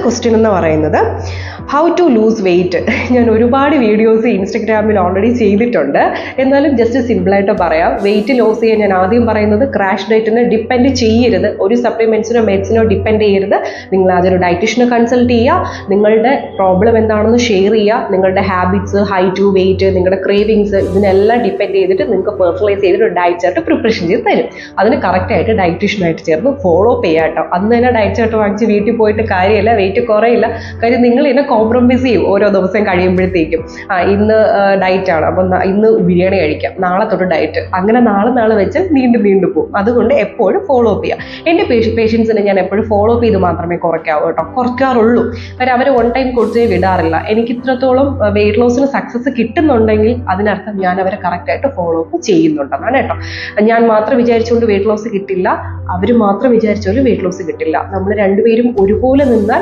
Question എന്ന് പറയുന്നത് how to lose wait. ഞാൻ ഒരുപാട് വീഡിയോസ് ഇൻസ്റ്റഗ്രാമിൽ ഓൾറെഡി ചെയ്തിട്ടുണ്ട്, എന്നാലും ജസ്റ്റ് സിമ്പിളായിട്ട് പറയാം. വെയിറ്റ് ലോസ് ചെയ്യാൻ ഞാൻ ആദ്യം പറയുന്നത് ക്രാഷ് ഡയറ്റിനെ ഡിപ്പെൻഡ് ചെയ്യരുത്, ഒരു സപ്ലിമെൻറ്റ്സിനോ മെഡിസിനോ ഡിപ്പെൻഡ് ചെയ്യരുത്. നിങ്ങൾ അതൊരു ഡയറ്റീഷ്യനെ കൺസൾട്ട് ചെയ്യുക, നിങ്ങളുടെ പ്രോബ്ലം എന്താണെന്ന് ഷെയർ ചെയ്യുക, നിങ്ങളുടെ ഹാബിറ്റ്സ്, ഹൈറ്റ്, വെയിറ്റ്, നിങ്ങളുടെ ക്രേവിങ്സ്, ഇതിനെല്ലാം ഡിപ്പെൻഡ് ചെയ്തിട്ട് നിങ്ങൾക്ക് പേഴ്സണലൈസ് ചെയ്തിട്ട് ഒരു ഡയറ്റ് ചാർട്ട് പ്രിപ്പറേഷൻ ചെയ്ത് തരും. അതിന് കറക്റ്റായിട്ട് ഡയറ്റീഷ്യനായിട്ട് ചേർന്ന് ഫോളോ ചെയ്യാം കേട്ടോ. അന്ന് തന്നെ ഡയറ്റ് ചാർട്ട് വാങ്ങിച്ച് വീട്ടിൽ പോയിട്ട് കാര്യമില്ല, വെയിറ്റ് കുറയില്ല. കാര്യം നിങ്ങൾ ഇതിനെ കോംപ്രമൈസ് ചെയ്യും ഓരോ ദിവസം കഴിയുമ്പോഴത്തേക്കും. ഇന്ന് ഡയറ്റാണ്, അപ്പം ഇന്ന് ബിരിയാണി കഴിക്കാം, നാളെ തൊട്ട് ഡയറ്റ്, അങ്ങനെ നാളെ വെച്ച് വീണ്ടും പോകും. അതുകൊണ്ട് എപ്പോഴും ഫോളോ അപ്പ് ചെയ്യുക. എൻ്റെ പേഷ്യൻസിനെ ഞാൻ എപ്പോഴും ഫോളോ അപ്പ് ചെയ്ത് മാത്രമേ കുറയ്ക്കാറുള്ളൂ. കാര്യം അവർ വൺ ടൈം കൊടുത്തേ വിടാറില്ല. എനിക്ക് ഇത്രത്തോളം വെയിറ്റ് ലോസിന് സക്സസ് കിട്ടുന്നുണ്ടെങ്കിൽ അതിനർത്ഥം ഞാൻ അവരെ കറക്റ്റായിട്ട് ഫോളോ അപ്പ് ചെയ്യുന്നുണ്ടെന്നാണ് കേട്ടോ. ഞാൻ മാത്രം വിചാരിച്ചുകൊണ്ട് വെയിറ്റ് ലോസ് കിട്ടില്ല, അവർ മാത്രം വിചാരിച്ചാലും വെയിറ്റ് ലോസ് കിട്ടില്ല. നമ്മൾ രണ്ടുപേരും ഒരുപോലെ നിന്നാൽ